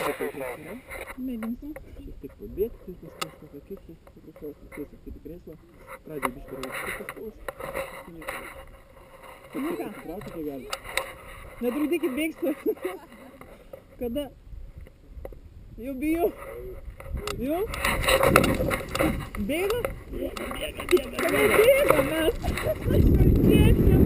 Mėginsim. Šiek tiek pabėgti, paskui akis, paprasčiausiai sėsti į kreslą. Pradžiai biškį raukti paskaus. Nu ką? Traukite gali. Netrukdykit, bėgsiu. Kada? Jau bijau. Jau? Bėga? Bėga mes. Bėgsim.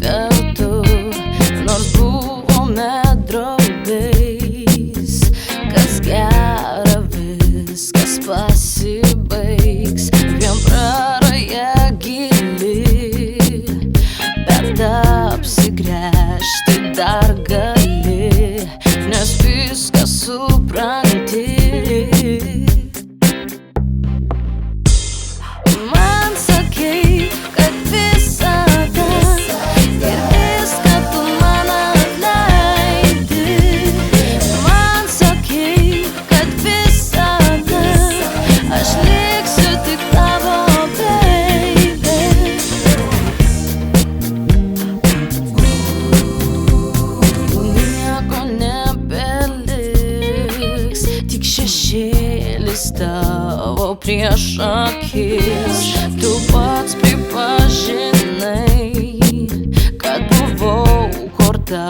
Kartu, nors buvome draugais, kas gera viskas pasibaigs, vien praraja gili, bet apsigręžti dar gali, nes viską supranti. Man sakei, kad visada ir viską tu man atleidi. Man sakei, kad visada aš liksiu tik tavo baby. Nieko nebeliks, tik šešėlis tavo prieš akis. Tu pats pripažinai, kad buvau korta,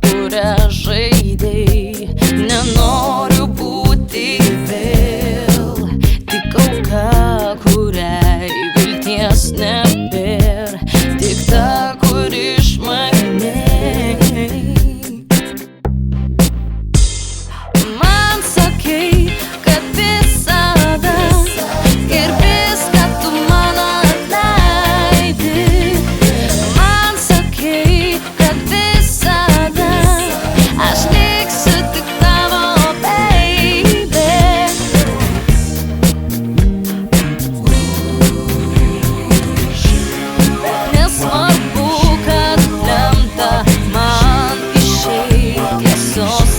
kurią žaidei. Nenoriu būti vėl tik auka, kuriai vilties nebėr, tik ta, kuri išmanei. Man sakei, kad visada ir viską tu man atleidi. Man sakei, kad visada aš liksiu tik tavo baby. Nesvarbu, kad lemta man išeit tiesos